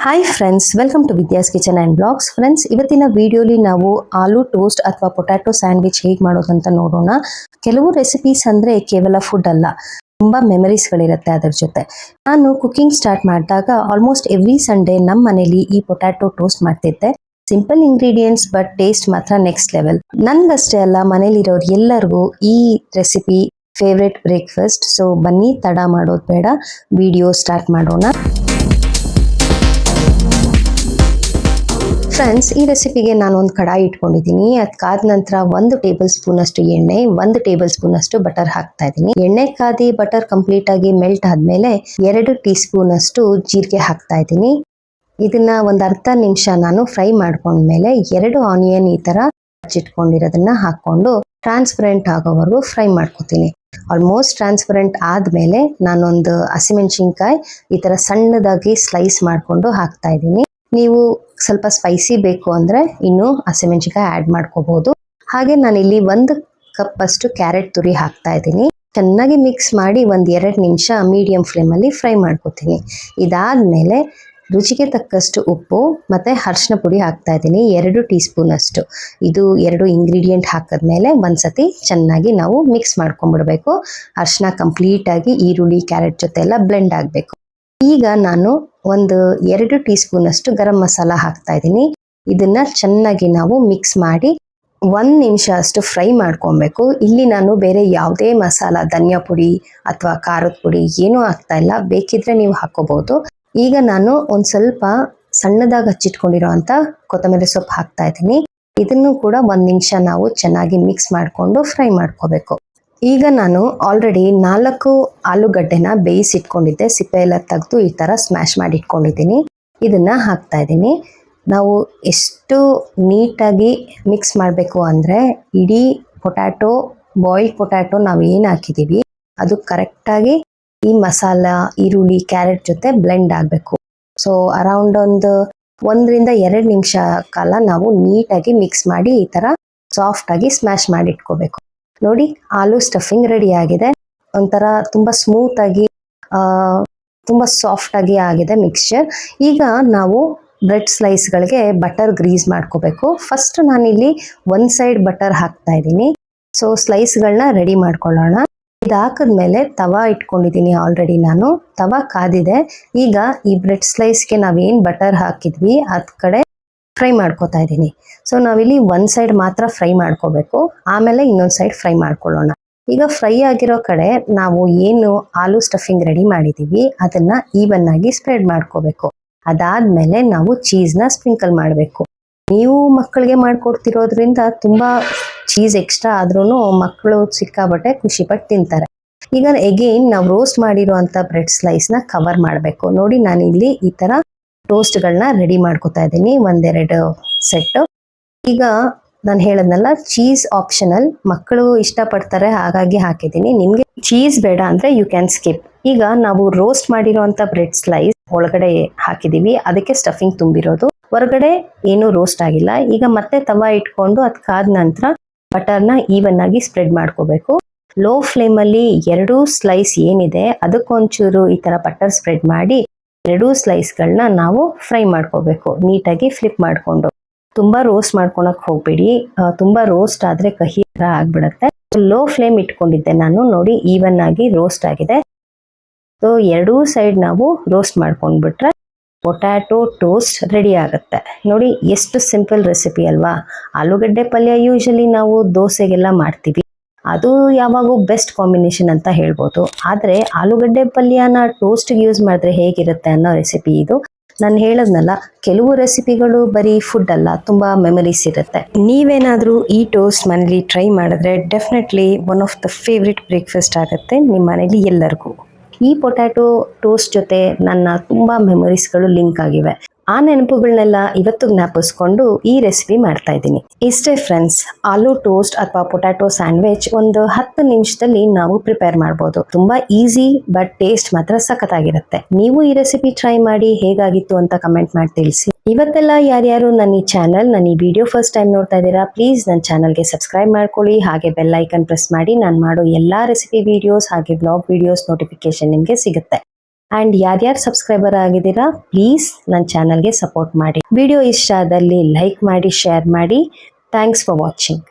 Hi friends, welcome to Vidya's kitchen and blogs. Friends, ಇವತ್ತಿನ ವಿಡಿಯೋಲಿ ನಾವು ಆಲೂ ಟೋಸ್ಟ್ ಅಥವಾ ಪೊಟ್ಯಾಟೊ ಸ್ಯಾಂಡ್ವಿಚ್ ಹೇಗೆ ಮಾಡೋದಂತ ನೋಡೋಣ. ಕೆಲವು ರೆಸಿಪೀಸ್ ಅಂದರೆ ಕೇವಲ ಫುಡ್ ಅಲ್ಲ, ತುಂಬ ಮೆಮರೀಸ್ಗಳಿರುತ್ತೆ ಅದರ ಜೊತೆ. ನಾನು ಕುಕಿಂಗ್ ಸ್ಟಾರ್ಟ್ ಮಾಡಿದಾಗ ಆಲ್ಮೋಸ್ಟ್ ಎವ್ರಿ ಸಂಡೇ ನಮ್ಮ ಮನೇಲಿ ಈ ಪೊಟ್ಯಾಟೊ ಟೋಸ್ಟ್ ಮಾಡ್ತಿದ್ದೆ. ಸಿಂಪಲ್ ಇಂಗ್ರೀಡಿಯೆಂಟ್ಸ್ ಬಟ್ ಟೇಸ್ಟ್ ಮಾತ್ರ ನೆಕ್ಸ್ಟ್ ಲೆವೆಲ್. ನನಗಷ್ಟೇ ಅಲ್ಲ, ಮನೇಲಿರೋರು ಎಲ್ಲರಿಗೂ ಈ ರೆಸಿಪಿ ಫೇವ್ರೆಟ್ ಬ್ರೇಕ್ಫಾಸ್ಟ್. ಸೊ ಬನ್ನಿ, ತಡ ಮಾಡೋದು ಬೇಡ, ವಿಡಿಯೋ ಸ್ಟಾರ್ಟ್ ಮಾಡೋಣ. ಫ್ರೆಂಡ್ಸ್, ಈ ರೆಸಿಪಿಗೆ ನಾನು ಒಂದು ಕಡಾಯಿ ಇಟ್ಕೊಂಡಿದ್ದೀನಿ. ಅದು ಕಾದ ನಂತರ 1 ಟೇಬಲ್ ಸ್ಪೂನ್ ಅಷ್ಟು ಎಣ್ಣೆ, 1 ಟೇಬಲ್ ಸ್ಪೂನ್ ಅಷ್ಟು ಬಟರ್ ಹಾಕ್ತಾ ಇದ್ದೀನಿ. ಎಣ್ಣೆ ಕಾದಿ ಬಟರ್ ಕಂಪ್ಲೀಟ್ ಆಗಿ ಮೆಲ್ಟ್ ಆದ್ಮೇಲೆ 2 ಟೀ ಸ್ಪೂನ್ ಅಷ್ಟು ಜೀರಿಗೆ ಹಾಕ್ತಾ ಇದ್ದೀನಿ. ಇದನ್ನ ಒಂದು ಅರ್ಧ ನಿಮಿಷ ನಾನು ಫ್ರೈ ಮಾಡ್ಕೊಂಡ್ಮೇಲೆ 2 ಆನಿಯನ್ ಈ ತರ ಹಚ್ಚಿಟ್ಕೊಂಡಿರೋದನ್ನ ಹಾಕೊಂಡು ಟ್ರಾನ್ಸ್ಪರೆಂಟ್ ಆಗೋವರೆಗೂ ಫ್ರೈ ಮಾಡ್ಕೊತೀನಿ. ಆಲ್ಮೋಸ್ಟ್ ಟ್ರಾನ್ಸ್ಪರೆಂಟ್ ಆದ್ಮೇಲೆ ನಾನೊಂದು ಹಸಿಮೆಣಸಿನ್ಕಾಯಿ ಈ ತರ ಸಣ್ಣದಾಗಿ ಸ್ಲೈಸ್ ಮಾಡ್ಕೊಂಡು ಹಾಕ್ತಾ ಇದ್ದೀನಿ. ನೀವು ಸ್ವಲ್ಪ ಸ್ಪೈಸಿ ಬೇಕು ಅಂದರೆ ಇನ್ನೂ ಹಸಿಮೆಣಸಿನಕಾಯಿ ಆ್ಯಡ್ ಮಾಡ್ಕೋಬಹುದು. ಹಾಗೆ ನಾನಿಲ್ಲಿ 1 ಕಪ್ ಅಷ್ಟು ಕ್ಯಾರೆಟ್ ತುರಿ ಹಾಕ್ತಾ ಇದ್ದೀನಿ. ಚೆನ್ನಾಗಿ ಮಿಕ್ಸ್ ಮಾಡಿ 1-2 ನಿಮಿಷ ಮೀಡಿಯಂ ಫ್ಲೇಮಲ್ಲಿ ಫ್ರೈ ಮಾಡ್ಕೋತೀನಿ. ಇದಾದಮೇಲೆ ರುಚಿಗೆ ತಕ್ಕಷ್ಟು ಉಪ್ಪು ಮತ್ತು ಅರಿಶಿನ ಪುಡಿ ಹಾಕ್ತಾ ಇದ್ದೀನಿ, 2 ಟೀ ಸ್ಪೂನ್ ಅಷ್ಟು. ಇದು 2 ಇಂಗ್ರೀಡಿಯೆಂಟ್ ಹಾಕಿದ್ಮೇಲೆ ಒಂದ್ಸತಿ ಚೆನ್ನಾಗಿ ನಾವು ಮಿಕ್ಸ್ ಮಾಡ್ಕೊಂಡ್ಬಿಡ್ಬೇಕು. ಅರಿಶಿನ ಕಂಪ್ಲೀಟಾಗಿ ಈರುಳ್ಳಿ ಕ್ಯಾರೆಟ್ ಜೊತೆ ಎಲ್ಲ ಬ್ಲೆಂಡ್ ಆಗಬೇಕು. ಈಗ ನಾನು 2 ಟೀ ಸ್ಪೂನ್ ಅಷ್ಟು ಗರಂ ಮಸಾಲ ಹಾಕ್ತಾ ಇದ್ದೀನಿ. ಇದನ್ನ ಚೆನ್ನಾಗಿ ನಾವು ಮಿಕ್ಸ್ ಮಾಡಿ 1 ನಿಮಿಷ ಅಷ್ಟು ಫ್ರೈ ಮಾಡ್ಕೊಬೇಕು. ಇಲ್ಲಿ ನಾನು ಬೇರೆ ಯಾವುದೇ ಮಸಾಲ, ಧನಿಯಾ ಪುಡಿ ಅಥವಾ ಖಾರದ ಪುಡಿ ಏನೂ ಹಾಕ್ತಾ ಇಲ್ಲ, ಬೇಕಿದ್ರೆ ನೀವು ಹಾಕೋಬಹುದು. ಈಗ ನಾನು ಒಂದು ಸ್ವಲ್ಪ ಸಣ್ಣದಾಗಿ ಹಚ್ಚಿಟ್ಕೊಂಡಿರೋ ಅಂತ ಕೊತ್ತಂಬರಿ ಸೊಪ್ಪು ಹಾಕ್ತಾ ಇದ್ದೀನಿ. ಇದನ್ನು ಕೂಡ 1 ನಿಮಿಷ ನಾವು ಚೆನ್ನಾಗಿ ಮಿಕ್ಸ್ ಮಾಡಿಕೊಂಡು ಫ್ರೈ ಮಾಡ್ಕೋಬೇಕು. ಈಗ ನಾನು ಆಲ್ರೆಡಿ 4 ಆಲೂಗಡ್ಡೆನ ಬೇಯಿಸಿಟ್ಕೊಂಡಿದ್ದೆ, ಸಿಪ್ಪೆ ಎಲ್ಲ ತೆಗೆದು ಈ ಥರ ಸ್ಮ್ಯಾಶ್ ಮಾಡಿ ಇಟ್ಕೊಂಡಿದ್ದೀನಿ. ಇದನ್ನು ಹಾಕ್ತಾ ಇದ್ದೀನಿ. ನಾವು ಎಷ್ಟು ನೀಟಾಗಿ ಮಿಕ್ಸ್ ಮಾಡಬೇಕು ಅಂದರೆ ಇಡೀ ಪೊಟ್ಯಾಟೊ, ಬಾಯ್ಲ್ಡ್ ಪೊಟ್ಯಾಟೊ ನಾವು ಏನು ಹಾಕಿದ್ದೀವಿ ಅದು ಕರೆಕ್ಟಾಗಿ ಈ ಮಸಾಲ, ಈರುಳ್ಳಿ, ಕ್ಯಾರೆಟ್ ಜೊತೆ ಬ್ಲೆಂಡ್ ಆಗಬೇಕು. ಸೊ ಅರೌಂಡ್ 1-2 ನಿಮಿಷ ಕಾಲ ನಾವು ನೀಟಾಗಿ ಮಿಕ್ಸ್ ಮಾಡಿ ಈ ಥರ ಸಾಫ್ಟಾಗಿ ಸ್ಮ್ಯಾಶ್ ಮಾಡಿ ಇಟ್ಕೋಬೇಕು. ನೋಡಿ, ಆಲೂ ಸ್ಟಫಿಂಗ್ ರೆಡಿ ಆಗಿದೆ. ಒಂಥರ ತುಂಬ ಸ್ಮೂತಾಗಿ, ತುಂಬ ಸಾಫ್ಟಾಗಿ ಆಗಿದೆ ಮಿಕ್ಸ್ಚರ್. ಈಗ ನಾವು ಬ್ರೆಡ್ ಸ್ಲೈಸ್ಗಳಿಗೆ ಬಟರ್ ಗ್ರೀಸ್ ಮಾಡ್ಕೋಬೇಕು. ಫಸ್ಟ್ ನಾನಿಲ್ಲಿ 1 ಸೈಡ್ ಬಟರ್ ಹಾಕ್ತಾ ಇದ್ದೀನಿ. ಸೊ ಸ್ಲೈಸ್ಗಳನ್ನ ರೆಡಿ ಮಾಡ್ಕೊಳ್ಳೋಣ. ಇದು ಹಾಕಿದ್ಮೇಲೆ ತವಾ ಇಟ್ಕೊಂಡಿದ್ದೀನಿ ಆಲ್ರೆಡಿ ನಾನು. ತವಾ ಕಾದಿದೆ. ಈಗ ಈ ಬ್ರೆಡ್ ಸ್ಲೈಸ್ಗೆ ನಾವೇನು ಬಟರ್ ಹಾಕಿದ್ವಿ ಅದ್ ಕಡೆ ಫ್ರೈ ಮಾಡ್ಕೋತಾ ಇದ್ದೀನಿ. ಸೊ ನಾವಿಲ್ಲಿ 1 ಸೈಡ್ ಮಾತ್ರ ಫ್ರೈ ಮಾಡ್ಕೋಬೇಕು, ಆಮೇಲೆ ಇನ್ನೊಂದು ಸೈಡ್ ಫ್ರೈ ಮಾಡ್ಕೊಳ್ಳೋಣ. ಈಗ ಫ್ರೈ ಆಗಿರೋ ಕಡೆ ನಾವು ಏನು ಆಲೂ ಸ್ಟಫಿಂಗ್ ರೆಡಿ ಮಾಡಿದ್ದೀವಿ ಅದನ್ನ ಈವನ್ ಆಗಿ ಸ್ಪ್ರೆಡ್ ಮಾಡ್ಕೋಬೇಕು. ಅದಾದ್ಮೇಲೆ ನಾವು ಚೀಸ್ನ ಸ್ಪ್ರಿಂಕಲ್ ಮಾಡಬೇಕು. ನೀವು ಮಕ್ಕಳಿಗೆ ಮಾಡ್ಕೊಡ್ತಿರೋದ್ರಿಂದ ತುಂಬ ಚೀಸ್ ಎಕ್ಸ್ಟ್ರಾ ಆದ್ರೂ ಮಕ್ಕಳು ಸಿಕ್ಕಾಬಟ್ಟೆ ಖುಷಿಪಟ್ಟು ತಿಂತಾರೆ. ಈಗ ಎಗೇನ್ ನಾವು ರೋಸ್ಟ್ ಮಾಡಿರೋ ಅಂಥ ಬ್ರೆಡ್ ಸ್ಲೈಸ್ನ ಕವರ್ ಮಾಡಬೇಕು. ನೋಡಿ, ನಾನಿಲ್ಲಿ ಈ ಥರ ಟೋಸ್ಟ್ಗಳನ್ನ ರೆಡಿ ಮಾಡ್ಕೋತಾ ಇದ್ದೀನಿ, 1-2 ಸೆಟ್. ಈಗ ನಾನು ಹೇಳದ್ನಲ್ಲ, ಚೀಸ್ ಆಪ್ಷನಲ್, ಮಕ್ಕಳು ಇಷ್ಟಪಡ್ತಾರೆ ಹಾಗಾಗಿ ಹಾಕಿದ್ದೀನಿ. ನಿಮಗೆ ಚೀಸ್ ಬೇಡ ಅಂದರೆ ಯು ಕ್ಯಾನ್ ಸ್ಕಿಪ್. ಈಗ ನಾವು ರೋಸ್ಟ್ ಮಾಡಿರೋ ಅಂಥ ಬ್ರೆಡ್ ಸ್ಲೈಸ್ ಒಳಗಡೆ ಹಾಕಿದ್ದೀವಿ, ಅದಕ್ಕೆ ಸ್ಟಫಿಂಗ್ ತುಂಬಿರೋದು, ಹೊರಗಡೆ ಏನೂ ರೋಸ್ಟ್ ಆಗಿಲ್ಲ. ಈಗ ಮತ್ತೆ ತವಾ ಇಟ್ಕೊಂಡು ಅದು ಕಾದ ನಂತರ ಬಟರ್ನ ಈವನ್ ಆಗಿ ಸ್ಪ್ರೆಡ್ ಮಾಡ್ಕೋಬೇಕು. ಲೋ ಫ್ಲೇಮಲ್ಲಿ 2 ಸ್ಲೈಸ್ ಏನಿದೆ ಅದಕ್ಕೊಂಚೂರು ಈ ಥರ ಬಟರ್ ಸ್ಪ್ರೆಡ್ ಮಾಡಿ 2 ಸ್ಲೈಸ್ಗಳನ್ನ ನಾವು ಫ್ರೈ ಮಾಡ್ಕೋಬೇಕು, ನೀಟಾಗಿ ಫ್ಲಿಪ್ ಮಾಡಿಕೊಂಡು. ತುಂಬ ರೋಸ್ಟ್ ಮಾಡ್ಕೊಳಕ್ಕೆ ಹೋಗ್ಬೇಡಿ, ತುಂಬ ರೋಸ್ಟ್ ಆದರೆ ಕಹಿ ಥರ ಆಗಿಬಿಡುತ್ತೆ. ಲೋ ಫ್ಲೇಮ್ ಇಟ್ಕೊಂಡಿದ್ದೆ ನಾನು. ನೋಡಿ, ಈವನ್ ಆಗಿ ರೋಸ್ಟ್ ಆಗಿದೆ. ಸೊ 2 ಸೈಡ್ ನಾವು ರೋಸ್ಟ್ ಮಾಡ್ಕೊಂಡ್ಬಿಟ್ರೆ ಪೊಟ್ಯಾಟೊ ಟೋಸ್ಟ್ ರೆಡಿ ಆಗುತ್ತೆ. ನೋಡಿ, ಎಷ್ಟು ಸಿಂಪಲ್ ರೆಸಿಪಿ ಅಲ್ವಾ. ಆಲೂಗಡ್ಡೆ ಪಲ್ಯ ಯೂಶಲಿ ನಾವು ದೋಸೆಗೆಲ್ಲ ಮಾಡ್ತೀವಿ, ಅದು ಯಾವಾಗೂ ಬೆಸ್ಟ್ ಕಾಂಬಿನೇಷನ್ ಅಂತ ಹೇಳ್ಬೋದು. ಆದರೆ ಆಲೂಗಡ್ಡೆ ಪಲ್ಯನ ಟೋಸ್ಟ್ಗೆ ಯೂಸ್ ಮಾಡಿದ್ರೆ ಹೇಗಿರುತ್ತೆ ಅನ್ನೋ ರೆಸಿಪಿ ಇದು. ನಾನು ಹೇಳದ್ನಲ್ಲ, ಕೆಲವು ರೆಸಿಪಿಗಳು ಬರೀ ಫುಡ್ ಅಲ್ಲ, ತುಂಬ ಮೆಮರೀಸ್ ಇರುತ್ತೆ. ನೀವೇನಾದರೂ ಈ ಟೋಸ್ಟ್ ಮನೇಲಿ ಟ್ರೈ ಮಾಡಿದ್ರೆ definitely one of the favourite breakfast ಆಗುತ್ತೆ ನಿಮ್ಮ ಮನೇಲಿ ಎಲ್ಲರಿಗೂ. ಈ ಪೊಟ್ಯಾಟೊ ಟೋಸ್ಟ್ ಜೊತೆ ನನ್ನ ತುಂಬ ಮೆಮರೀಸ್ಗಳು ಲಿಂಕ್ ಆಗಿವೆ. ಆ ನೆನಪುಗಳನ್ನೆಲ್ಲ ಇವತ್ತು ಜ್ಞಾಪಿಸ್ಕೊಂಡು ಈ ರೆಸಿಪಿ ಮಾಡ್ತಾ ಇದ್ದೀನಿ. ಇಷ್ಟೇ ಫ್ರೆಂಡ್ಸ್, ಆಲೂ ಟೋಸ್ಟ್ ಅಥವಾ ಪೊಟ್ಯಾಟೊ ಸ್ಯಾಂಡ್ವಿಚ್ ಒಂದು 10 ನಿಮಿಷದಲ್ಲಿ ನಾವು ಪ್ರಿಪೇರ್ ಮಾಡ್ಬೋದು. ತುಂಬಾ ಈಸಿ ಬಟ್ ಟೇಸ್ಟ್ ಮಾತ್ರ ಸಖತ್ತಾಗಿರುತ್ತೆ. ನೀವು ಈ ರೆಸಿಪಿ ಟ್ರೈ ಮಾಡಿ ಹೇಗಾಗಿತ್ತು ಅಂತ ಕಮೆಂಟ್ ಮಾಡಿ ತಿಳಿಸಿ. ಇವತ್ತೆಲ್ಲ ಯಾರ್ಯಾರು ನನ್ನ ಈ ಚಾನಲ್, ನನ್ನ ಈ ವಿಡಿಯೋ ಫಸ್ಟ್ ಟೈಮ್ ನೋಡ್ತಾ ಇದ್ದೀರಾ, ಪ್ಲೀಸ್ ನನ್ನ ಚಾನಲ್ಗೆ ಸಬ್ಸ್ಕ್ರೈಬ್ ಮಾಡ್ಕೊಳ್ಳಿ. ಹಾಗೆ ಬೆಲ್ ಐಕನ್ ಪ್ರೆಸ್ ಮಾಡಿ ನಾನು ಮಾಡೋ ಎಲ್ಲಾ ರೆಸಿಪಿ ವಿಡಿಯೋಸ್ ಹಾಗೆ ಬ್ಲಾಗ್ ವಿಡಿಯೋಸ್ ನೋಟಿಫಿಕೇಶನ್ ನಿಮಗೆ ಸಿಗುತ್ತೆ. ಆ್ಯಂಡ್ ಯಾರ್ಯಾರು ಸಬ್ಸ್ಕ್ರೈಬರ್ ಆಗಿದ್ದೀರಾ ಪ್ಲೀಸ್ ನನ್ನ ಚಾನಲ್ಗೆ ಸಪೋರ್ಟ್ ಮಾಡಿ. ವಿಡಿಯೋ ಇಷ್ಟ ಆದಲ್ಲಿ ಲೈಕ್ ಮಾಡಿ, ಶೇರ್ ಮಾಡಿ. Thanks for watching.